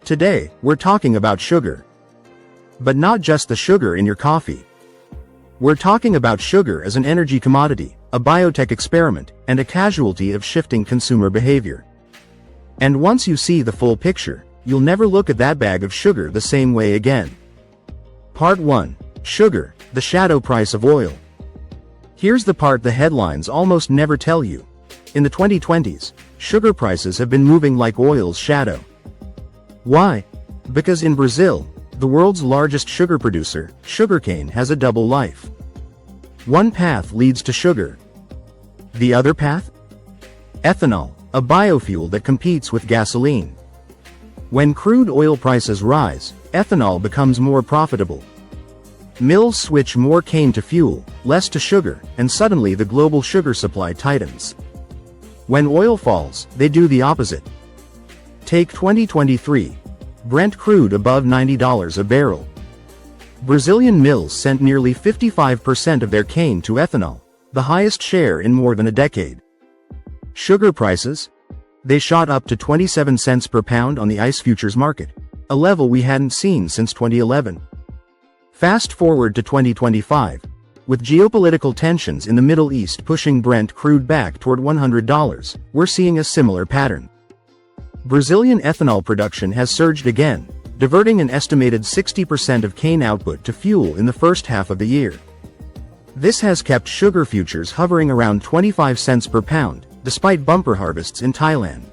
Today, we're talking about sugar. But not just the sugar in your coffee. We're talking about sugar as an energy commodity, a biotech experiment, and a casualty of shifting consumer behavior. And once you see the full picture, you'll never look at that bag of sugar the same way again. Part 1. Sugar, the shadow price of oil. Here's the part the headlines almost never tell you. In the 2020s, sugar prices have been moving like oil's shadow. Why? Because in Brazil, the world's largest sugar producer, sugarcane has a double life. One path leads to sugar. The other path? Ethanol, a biofuel that competes with gasoline. When crude oil prices rise, ethanol becomes more profitable. Mills switch more cane to fuel, less to sugar, and suddenly the global sugar supply tightens. When oil falls, they do the opposite. Take 2023. Brent crude above $90 a barrel. Brazilian mills sent nearly 55% of their cane to ethanol, the highest share in more than a decade. Sugar prices? They shot up to 27 cents per pound on the ICE futures market, a level we hadn't seen since 2011. Fast forward to 2025. With geopolitical tensions in the Middle East pushing Brent crude back toward $100, we're seeing a similar pattern. Brazilian ethanol production has surged again, diverting an estimated 60% of cane output to fuel in the first half of the year. This has kept sugar futures hovering around 25 cents per pound, despite bumper harvests in Thailand.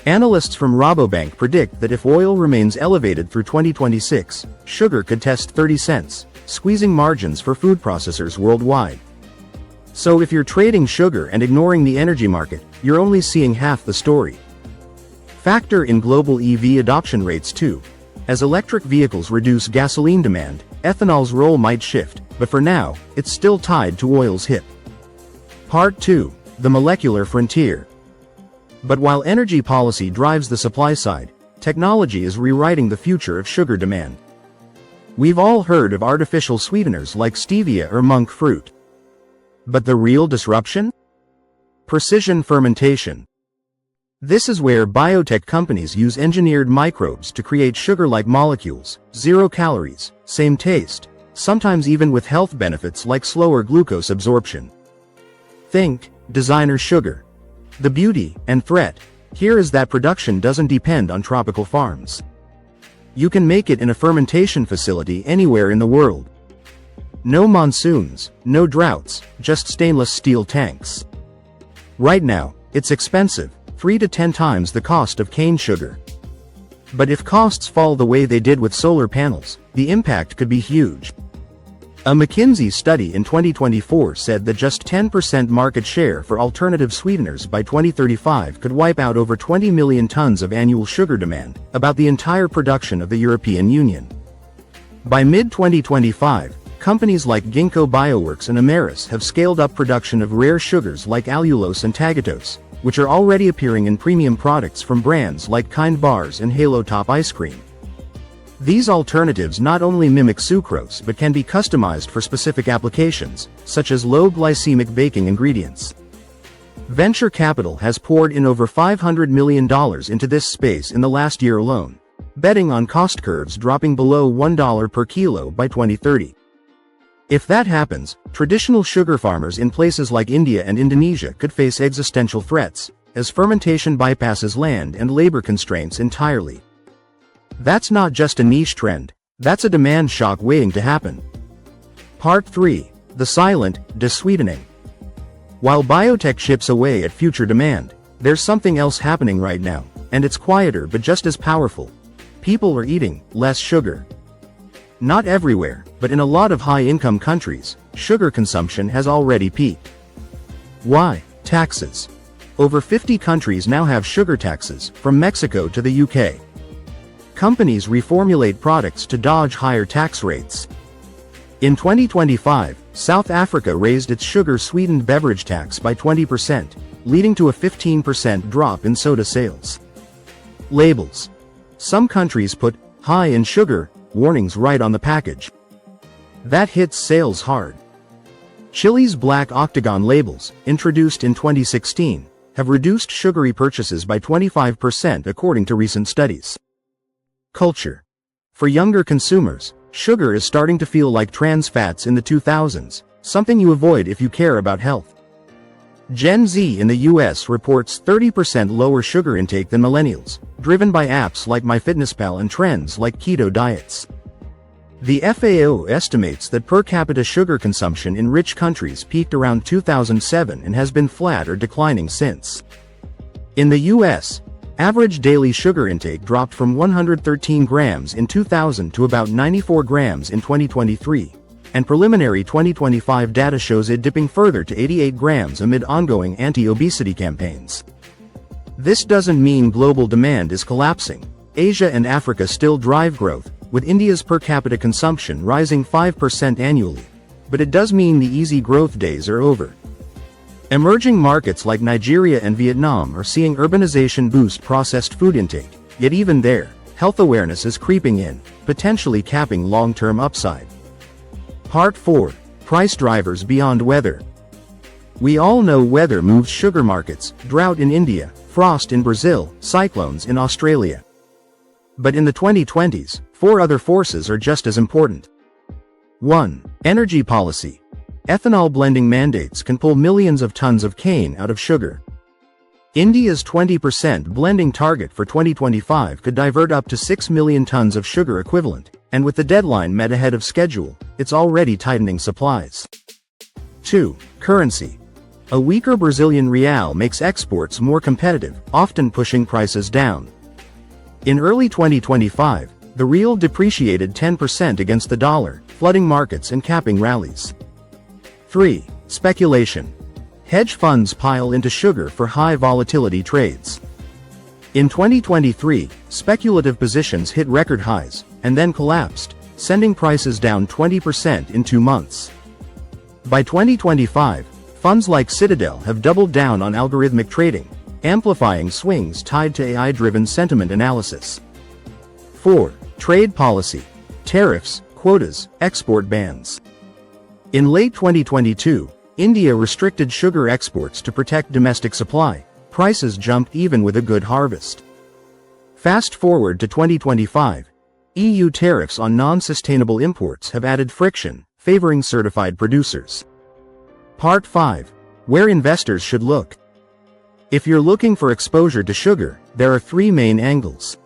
Analysts from Rabobank predict that if oil remains elevated through 2026, sugar could test 30 cents, squeezing margins for food processors worldwide. So if you're trading sugar and ignoring the energy market, you're only seeing half the story. Factor in global EV adoption rates too. As electric vehicles reduce gasoline demand, ethanol's role might shift, but for now, it's still tied to oil's hip. Part 2. The molecular frontier. But while energy policy drives the supply side, technology is rewriting the future of sugar demand. We've all heard of artificial sweeteners like stevia or monk fruit. But the real disruption? Precision fermentation. This is where biotech companies use engineered microbes to create sugar-like molecules, 0 calories, same taste, sometimes even with health benefits like slower glucose absorption. Think, designer sugar. The beauty and threat here is that production doesn't depend on tropical farms. You can make it in a fermentation facility anywhere in the world. No monsoons, no droughts, just stainless steel tanks. Right now, it's expensive, 3 to 10 times the cost of cane sugar. But if costs fall the way they did with solar panels, the impact could be huge. A McKinsey study in 2024 said that just 10% market share for alternative sweeteners by 2035 could wipe out over 20 million tons of annual sugar demand, about the entire production of the European Union. By mid-2025, companies like Ginkgo Bioworks and Ameris have scaled up production of rare sugars like allulose and tagatose, which are already appearing in premium products from brands like Kind Bars and Halo Top ice cream. These alternatives not only mimic sucrose but can be customized for specific applications, such as low glycemic baking ingredients. Venture capital has poured in over $500 million into this space in the last year alone, betting on cost curves dropping below $1 per kilo by 2030. If that happens, traditional sugar farmers in places like India and Indonesia could face existential threats, as fermentation bypasses land and labor constraints entirely. That's not just a niche trend, that's a demand shock waiting to happen. Part 3. The silent desweetening. While biotech chips away at future demand, there's something else happening right now, and it's quieter but just as powerful. People are eating less sugar. Not everywhere, but in a lot of high-income countries, sugar consumption has already peaked. Why? Taxes. Over 50 countries now have sugar taxes, from Mexico to the UK. Companies reformulate products to dodge higher tax rates. In 2025, South Africa raised its sugar-sweetened beverage tax by 20%, leading to a 15% drop in soda sales. Labels. Some countries put "high in sugar" warnings right on the package. That hits sales hard. Chile's black octagon labels, introduced in 2016, have reduced sugary purchases by 25% according to recent studies. Culture. For younger consumers, sugar is starting to feel like trans fats in the 2000s, something you avoid if you care about health. Gen Z in the US reports 30% lower sugar intake than millennials, driven by apps like MyFitnessPal and trends like keto diets. The FAO estimates that per capita sugar consumption in rich countries peaked around 2007 and has been flat or declining since. In the US, average daily sugar intake dropped from 113 grams in 2000 to about 94 grams in 2023, and preliminary 2025 data shows it dipping further to 88 grams amid ongoing anti-obesity campaigns. This doesn't mean global demand is collapsing. Asia and Africa still drive growth, with India's per capita consumption rising 5% annually. But it does mean the easy growth days are over. Emerging markets like Nigeria and Vietnam are seeing urbanization boost processed food intake, yet even there, health awareness is creeping in, potentially capping long-term upside. Part 4. Price drivers beyond weather. We all know weather moves sugar markets: drought in India, frost in Brazil, cyclones in Australia. But in the 2020s, 4 other forces are just as important. 1. Energy policy. Ethanol blending mandates can pull millions of tons of cane out of sugar. India's 20% blending target for 2025 could divert up to 6 million tons of sugar equivalent, and with the deadline met ahead of schedule, it's already tightening supplies. 2. Currency. A weaker Brazilian real makes exports more competitive, often pushing prices down. In early 2025, the real depreciated 10% against the dollar, flooding markets and capping rallies. 3. Speculation. Hedge funds pile into sugar for high volatility trades. In 2023, speculative positions hit record highs, and then collapsed, sending prices down 20% in 2 months. By 2025, funds like Citadel have doubled down on algorithmic trading, amplifying swings tied to AI-driven sentiment analysis. 4. Trade policy. Tariffs, quotas, export bans. In late 2022, India restricted sugar exports to protect domestic supply. Prices jumped even with a good harvest. Fast forward to 2025, EU tariffs on non-sustainable imports have added friction, favoring certified producers. Part 5. Where investors should look. If you're looking for exposure to sugar, there are 3 main angles.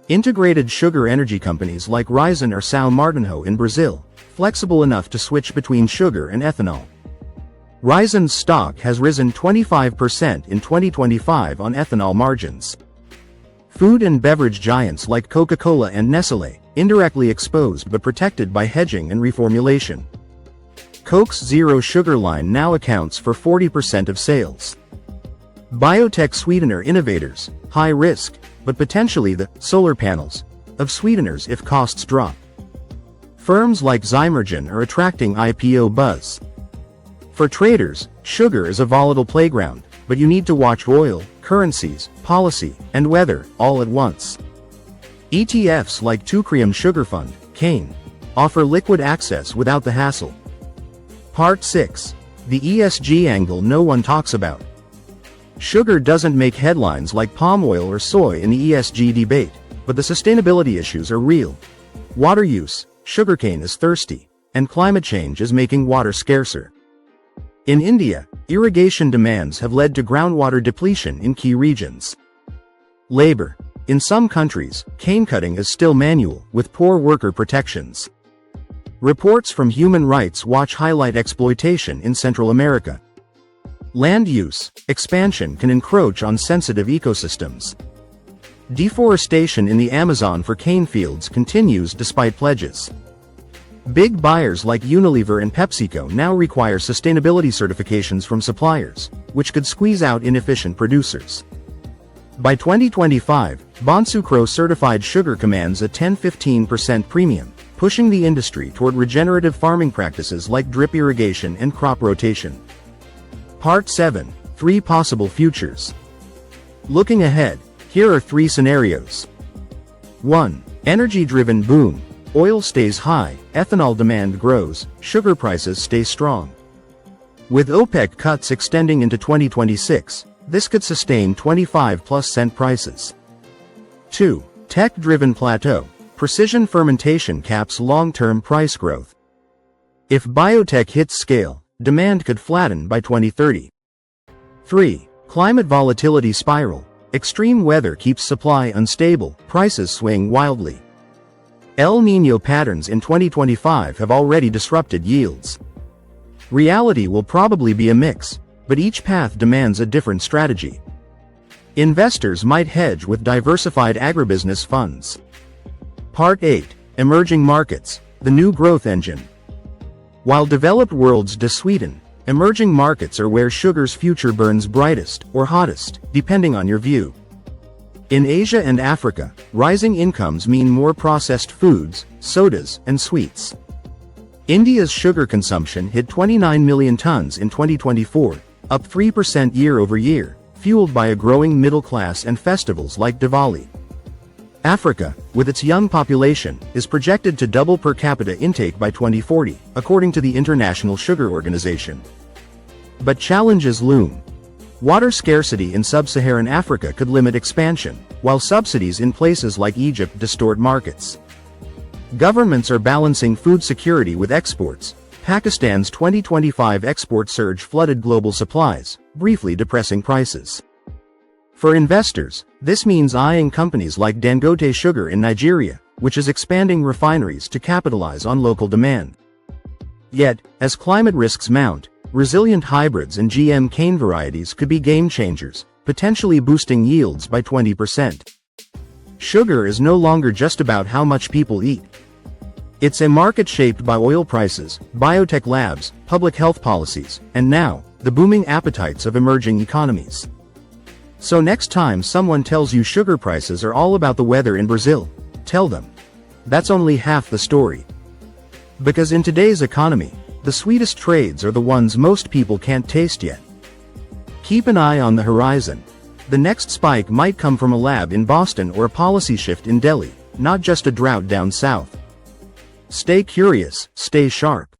Integrated sugar energy companies like Raízen or São Martinho in Brazil, flexible enough to switch between sugar and ethanol. Raízen's stock has risen 25% in 2025 on ethanol margins. Food and beverage giants like Coca-Cola and Nestlé, indirectly exposed but protected by hedging and reformulation. Coke's zero sugar line now accounts for 40% of sales. Biotech sweetener innovators, high risk, but potentially the solar panels of sweeteners if costs drop. Firms like Zymergen are attracting IPO buzz. For traders, sugar is a volatile playground, but you need to watch oil, currencies, policy, and weather all at once. ETFs like Tucrium Sugar Fund, cane, offer liquid access without the hassle. Part 6. The ESG angle no one talks about. Sugar doesn't make headlines like palm oil or soy in the ESG debate, but the sustainability issues are real. Water use, sugarcane is thirsty, and climate change is making water scarcer. In India, irrigation demands have led to groundwater depletion in key regions. Labor. In some countries, cane cutting is still manual, with poor worker protections. Reports from Human Rights Watch highlight exploitation in Central America. Land use, expansion can encroach on sensitive ecosystems. Deforestation in the Amazon for cane fields continues despite pledges. Big buyers like Unilever and PepsiCo now require sustainability certifications from suppliers, which could squeeze out inefficient producers. By 2025, Bonsucro certified sugar commands a 10–15% premium, pushing the industry toward regenerative farming practices like drip irrigation and crop rotation. Part 7. 3 possible futures. Looking ahead, here are 3 scenarios. 1. Energy-driven boom. Oil stays high, ethanol demand grows, sugar prices stay strong. With OPEC cuts extending into 2026, this could sustain 25+ cent prices. 2. Tech-driven plateau. Precision fermentation caps long-term price growth. If biotech hits scale, demand could flatten by 2030. 3. Climate volatility spiral. Extreme weather keeps supply unstable, prices swing wildly. El Niño patterns in 2025 have already disrupted yields. Reality will probably be a mix, but each path demands a different strategy. Investors might hedge with diversified agribusiness funds. Part 8. Emerging markets, the new growth engine. While developed worlds sweeten, emerging markets are where sugar's future burns brightest or hottest, depending on your view. In Asia and Africa, rising incomes mean more processed foods, sodas, and sweets. India's sugar consumption hit 29 million tons in 2024, up 3% year-over-year, fueled by a growing middle class and festivals like Diwali. Africa, with its young population, is projected to double per capita intake by 2040, according to the International Sugar Organization. But challenges loom. Water scarcity in sub-Saharan Africa could limit expansion, while subsidies in places like Egypt distort markets. Governments are balancing food security with exports. Pakistan's 2025 export surge flooded global supplies, briefly depressing prices. For investors, this means eyeing companies like Dangote Sugar in Nigeria, which is expanding refineries to capitalize on local demand. Yet, as climate risks mount, resilient hybrids and GM cane varieties could be game changers, potentially boosting yields by 20%. Sugar is no longer just about how much people eat. It's a market shaped by oil prices, biotech labs, public health policies, and now, the booming appetites of emerging economies. So next time someone tells you sugar prices are all about the weather in Brazil, tell them, that's only half the story. Because in today's economy, the sweetest trades are the ones most people can't taste yet. Keep an eye on the horizon. The next spike might come from a lab in Boston or a policy shift in Delhi, not just a drought down south. Stay curious, stay sharp.